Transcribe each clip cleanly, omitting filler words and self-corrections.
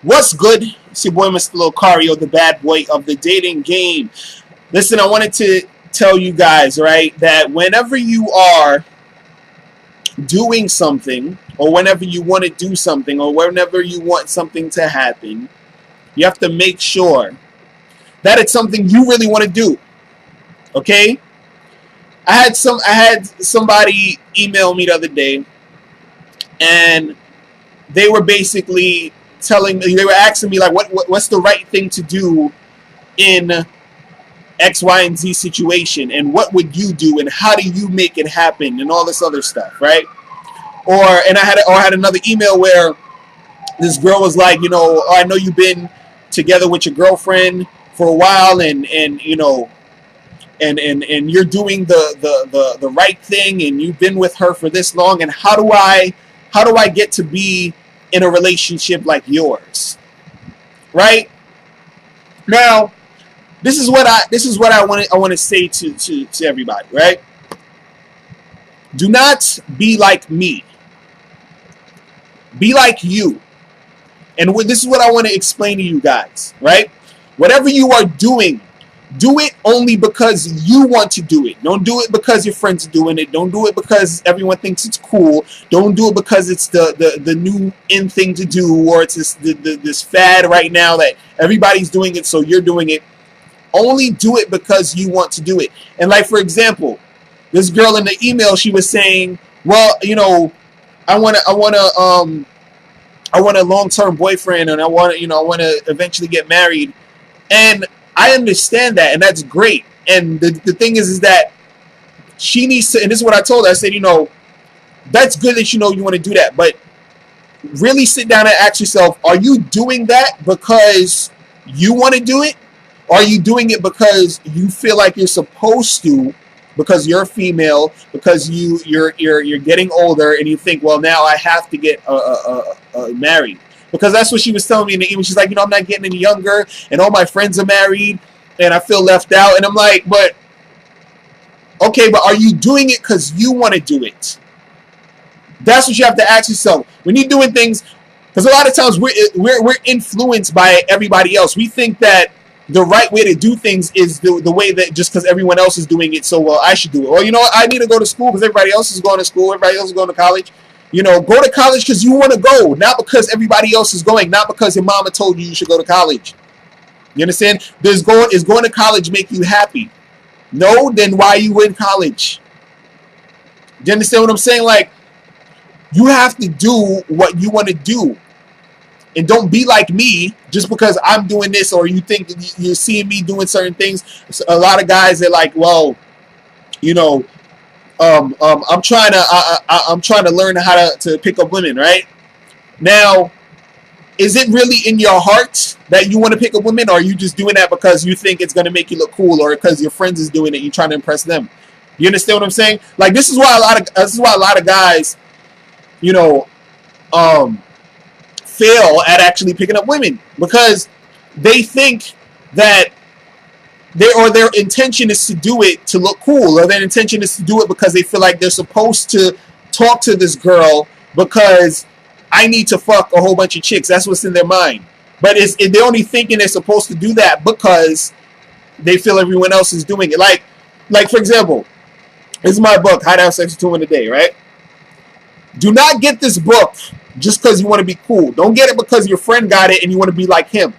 What's good? It's your boy, Mr. Locario, the bad boy of the dating game. Listen, I wanted to tell you guys, right, that whenever you are doing something, or whenever you want to do something, or whenever you want something to happen, you have to make sure that it's something you really want to do. Okay? I had somebody email me the other day, and they were basically they were asking me, like, what's the right thing to do in X, Y, and Z situation, and what would you do, and how do you make it happen, and all this other stuff, right? And I had another email where this girl was like, oh, I know you've been together with your girlfriend for a while, and you know, and you're doing the right thing, and you've been with her for this long, and how do I get to be in a relationship like yours? Right? Now, this is what I want to say to everybody, right? Do not be like me. Be like you. And this is what I want to explain to you guys, right? Whatever you are doing, do it only because you want to do it. Don't do it because your friends are doing it. Don't do it because everyone thinks it's cool. Don't do it because it's the new in thing to do, or it's this fad right now that everybody's doing it, so you're doing it. Only do it because you want to do it. And like, for example, this girl in the email, she was saying, well, I want a long-term boyfriend, and I want to eventually get married. And I understand that, and that's great. And the thing is that she needs to, and this is what I told her. I said, that's good that you want to do that, but really sit down and ask yourself, are you doing that because you want to do it? Or are you doing it because you feel like you're supposed to, because you're female, because you're getting older, and you think, well, now I have to get married? Because that's what she was telling me in the email. She's like, I'm not getting any younger, and all my friends are married, and I feel left out. And I'm like, but okay, but are you doing it because you want to do it? That's what you have to ask yourself when you're doing things. Because a lot of times we're influenced by everybody else. We think that the right way to do things is the way that, just because everyone else is doing it, so well, I should do it. Or what, I need to go to school because everybody else is going to school, everybody else is going to college. Go to college because you want to go, not because everybody else is going, not because your mama told you should go to college. You understand? Is going to college make you happy? No, then why are you in college? Do you understand what I'm saying? Like, you have to do what you want to do. And don't be like me just because I'm doing this, or you think you're seeing me doing certain things. A lot of guys are like, well, I'm trying to learn how to pick up women, right? Now, is it really in your heart that you want to pick up women, or are you just doing that because you think it's going to make you look cool, or because your friends is doing it, you're trying to impress them? You understand what I'm saying? Like, this is why a lot of guys, fail at actually picking up women, because they think that their intention is to do it to look cool, or their intention is to do it because they feel like they're supposed to talk to this girl because I need to fuck a whole bunch of chicks. That's what's in their mind. But they're only thinking they're supposed to do that because they feel everyone else is doing it. Like for example, this is my book, How to Have Sex with 2 Women a Day, right? Do not get this book just because you want to be cool. Don't get it because your friend got it and you want to be like him.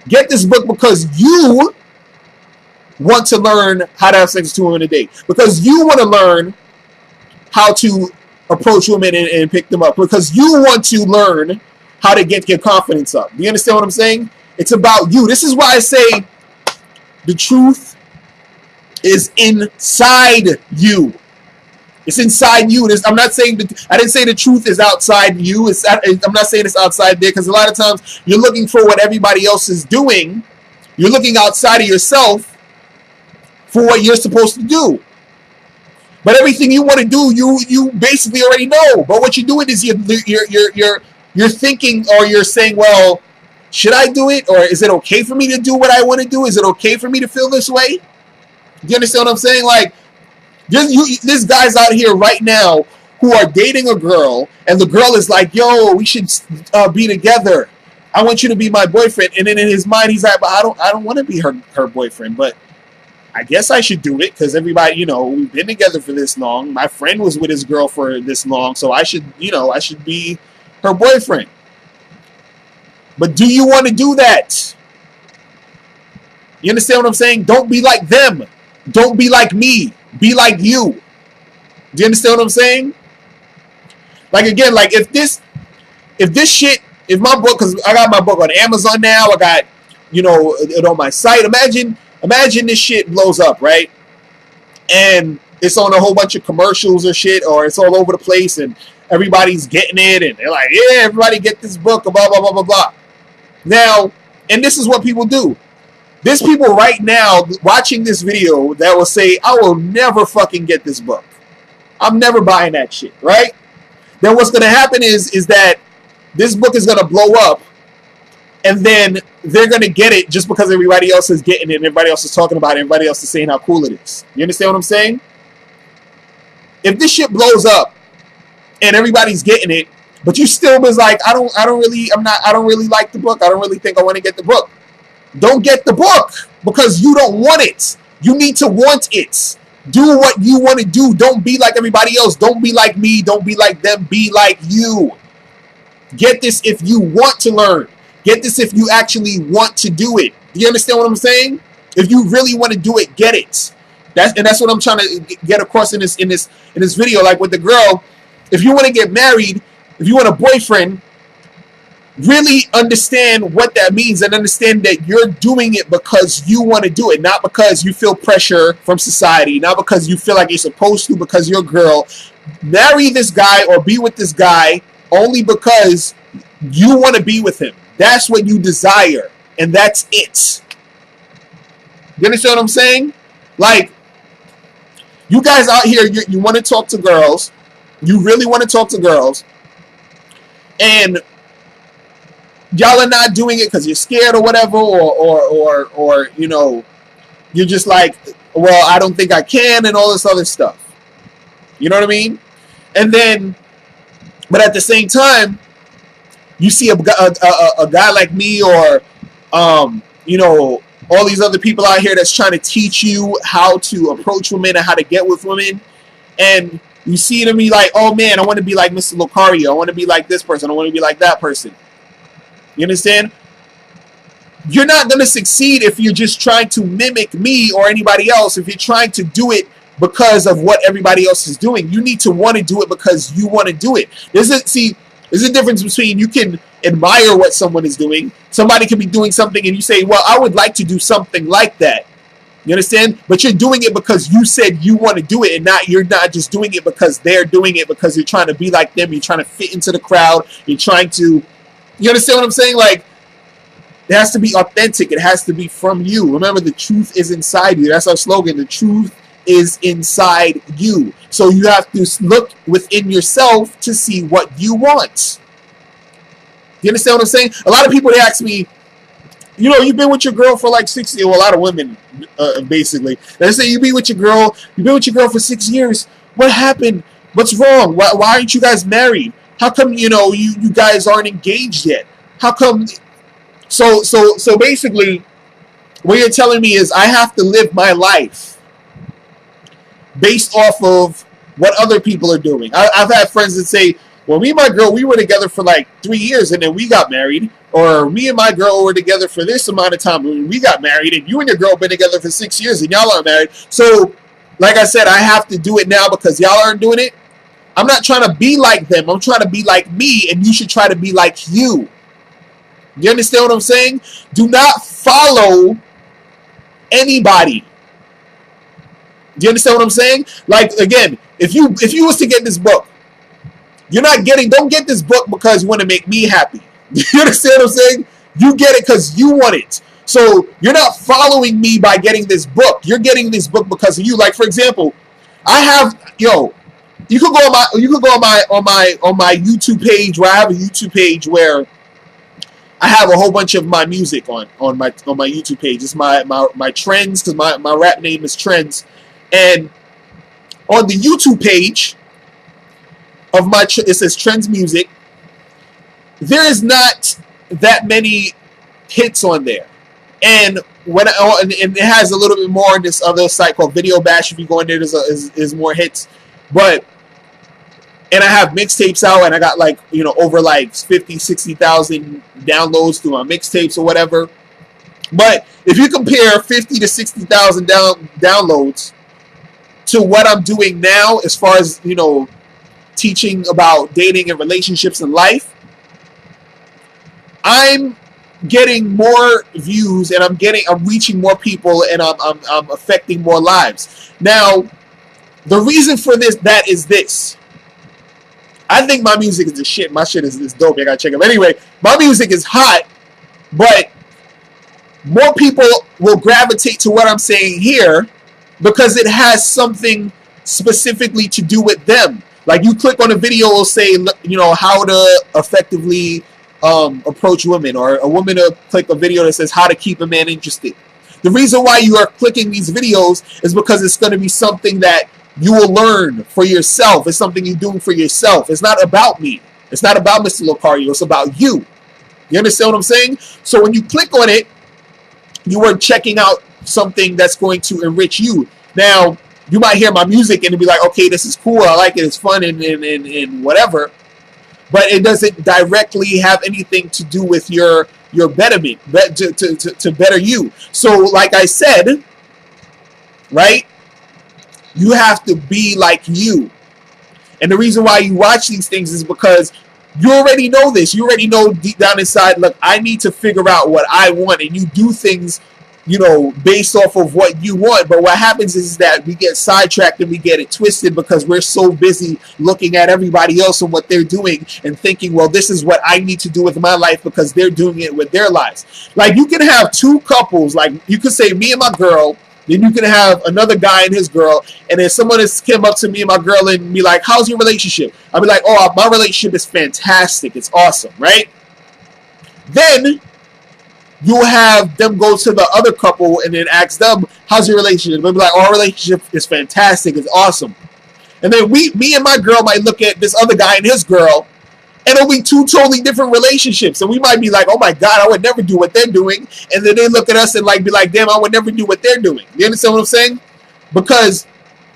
Get this book because you want to learn how to have sex with 2 women a day. Because you want to learn how to approach women and pick them up. Because you want to learn how to get your confidence up. Do you understand what I'm saying? It's about you. This is why I say the truth is inside you. It's inside you. I'm not saying I didn't say the truth is outside you. I'm not saying it's outside there, because a lot of times you're looking for what everybody else is doing. You're looking outside of yourself for what you're supposed to do. But everything you want to do, you basically already know. But what you're doing is you're thinking, or you're saying, well, should I do it, or is it okay for me to do what I want to do? Is it okay for me to feel this way? Do you understand what I'm saying? Like, there's guys out here right now who are dating a girl, and the girl is like, yo, we should be together. I want you to be my boyfriend. And then in his mind, he's like, but I don't want to be her boyfriend. But I guess I should do it because everybody, you know, we've been together for this long. My friend was with his girl for this long, so I should, you know, I should be her boyfriend. But do you want to do that? You understand what I'm saying? Don't be like them. Don't be like me. Be like you. Do you understand what I'm saying? Like, again, like if my book, because I got my book on Amazon now, I got, you know, it on my site. Imagine this shit blows up, right? And it's on a whole bunch of commercials or shit, or it's all over the place, and everybody's getting it, and they're like, yeah, everybody get this book, blah, blah, blah, blah, blah. Now, and this is what people do. There's people right now watching this video that will say, I will never fucking get this book. I'm never buying that shit, right? Then what's going to happen is that this book is going to blow up, and then they're going to get it just because everybody else is getting it, and everybody else is talking about it, and everybody else is saying how cool it is. You understand what I'm saying? If this shit blows up and everybody's getting it, but you still was like, I don't really like the book. I don't really think I want to get the book. Don't get the book because you don't want it. You need to want it. Do what you want to do. Don't be like everybody else. Don't be like me. Don't be like them. Be like you. Get this if you want to learn. Get this if you actually want to do it. Do you understand what I'm saying? If you really want to do it, get it. That's what I'm trying to get across in this video. Like with the girl, if you want to get married, if you want a boyfriend, really understand what that means and understand that you're doing it because you want to do it, not because you feel pressure from society, not because you feel like you're supposed to because you're a girl. Marry this guy or be with this guy only because you want to be with him. That's what you desire, and that's it. You understand what I'm saying? Like, you guys out here, you want to talk to girls. You really want to talk to girls. And y'all are not doing it because you're scared or whatever, or you know, you're just like, well, I don't think I can, and all this other stuff. You know what I mean? And then, but at the same time, you see a guy like me, or you know, all these other people out here that's trying to teach you how to approach women and how to get with women, and you see them be like, oh man, I want to be like Mr. Lucario. I want to be like this person. I want to be like that person. You understand? You're not going to succeed if you're just trying to mimic me or anybody else. If you're trying to do it because of what everybody else is doing, you need to want to do it because you want to do it. There's a difference between you can admire what someone is doing. Somebody can be doing something and you say, well, I would like to do something like that. You understand? But you're doing it because you said you want to do it, and you're not just doing it because they're doing it because you're trying to be like them. You're trying to fit into the crowd. You're trying to, you understand what I'm saying? Like, it has to be authentic. It has to be from you. Remember, the truth is inside you. That's our slogan. The truth is inside you. So you have to look within yourself to see what you want. You understand what I'm saying? A lot of people, they ask me, you know, you've been with your girl for like 6 years. Well, a lot of women, basically. They say, you've been with your girl for 6 years. What happened? What's wrong? Why aren't you guys married? How come, you know, you guys aren't engaged yet? How come? So basically, what you're telling me is I have to live my life based off of what other people are doing. I've had friends that say, well, me and my girl, we were together for like 3 years and then we got married. Or me and my girl were together for this amount of time and we got married. And you and your girl have been together for 6 years and y'all aren't married. So, like I said, I have to do it now because y'all aren't doing it. I'm not trying to be like them. I'm trying to be like me, and you should try to be like you. You understand what I'm saying? Do not follow anybody. Do you understand what I'm saying? Like, again, if you was to get this book, don't get this book because you want to make me happy. You understand what I'm saying? You get it because you want it. So you're not following me by getting this book. You're getting this book because of you. Like, for example, you could go on my YouTube page, where I have a YouTube page where I have a whole bunch of my music on my YouTube page. It's my trends, because my rap name is Trends. And on the YouTube page of it says Trends Music. There is not that many hits on there. And and it has a little bit more on this other site called Video Bash. If you go in there, there's more hits. But and I have mixtapes out, and I got like, you know, over like 50, 60,000 downloads through my mixtapes or whatever. But if you compare 50 to 60,000 downloads to what I'm doing now, as far as, you know, teaching about dating and relationships in life, I'm getting more views, and I'm reaching more people, and I'm affecting more lives. Now, the reason for that is this. I think my music is the shit. My shit is dope. I gotta check it. But anyway, my music is hot, but more people will gravitate to what I'm saying here because it has something specifically to do with them. Like, you click on a video, it'll say, you know, how to effectively approach women, or a woman will click a video that says how to keep a man interested. The reason why you are clicking these videos is because it's going to be something that you will learn for yourself. It's something you're doing for yourself. It's not about me. It's not about Mr. Locario. It's about you. You understand what I'm saying? So when you click on it, you are checking out something that's going to enrich you. Now, you might hear my music and be like, okay, this is cool. I like it. It's fun and whatever. But it doesn't directly have anything to do with your betterment, to better you. So, like I said, right, you have to be like you. And the reason why you watch these things is because you already know this. You already know deep down inside, look, I need to figure out what I want. And you do things, you know, based off of what you want. But what happens is that we get sidetracked and we get it twisted because we're so busy looking at everybody else and what they're doing and thinking, well, this is what I need to do with my life because they're doing it with their lives. Like, you can have two couples, like you could say me and my girl, then you can have another guy and his girl, and then someone has came up to me and my girl and be like, how's your relationship? I'll be like, oh, my relationship is fantastic. It's awesome, right? Then you'll have them go to the other couple and then ask them, how's your relationship? They'll be like, oh, our relationship is fantastic. It's awesome. And then me and my girl might look at this other guy and his girl, and it'll be two totally different relationships. And we might be like, oh my God, I would never do what they're doing. And then they look at us and like be like, damn, I would never do what they're doing. You understand what I'm saying? Because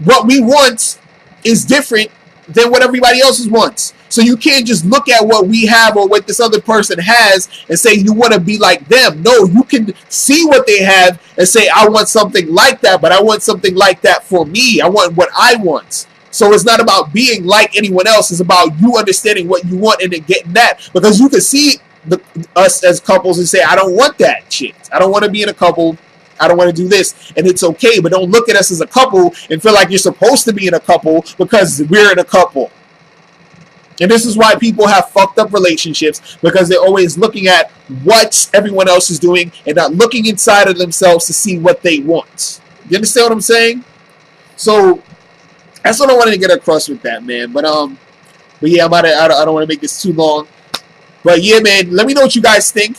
what we want is different than what everybody else wants. So you can't just look at what we have or what this other person has and say you want to be like them. No, you can see what they have and say, I want something like that, but I want something like that for me. I want what I want. So it's not about being like anyone else. It's about you understanding what you want and then getting that. Because you can see us as couples and say, I don't want that shit. I don't want to be in a couple. I don't want to do this. And it's okay. But don't look at us as a couple and feel like you're supposed to be in a couple because we're in a couple. And this is why people have fucked up relationships, because they're always looking at what everyone else is doing and not looking inside of themselves to see what they want. You understand what I'm saying? So that's what I wanted to get across with that, man. But yeah, I don't want to make this too long. But yeah, man, let me know what you guys think.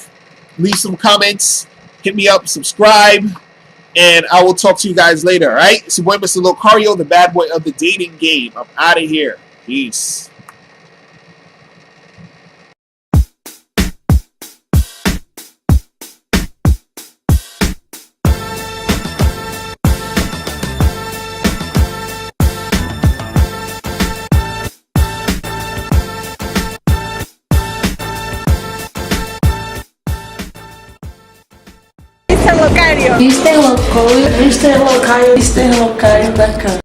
Leave some comments. Hit me up, subscribe, and I will talk to you guys later, all right? It's your boy, Mr. Locario, the bad boy of the dating game. I'm out of here. Peace. Mr. Locario da câmera.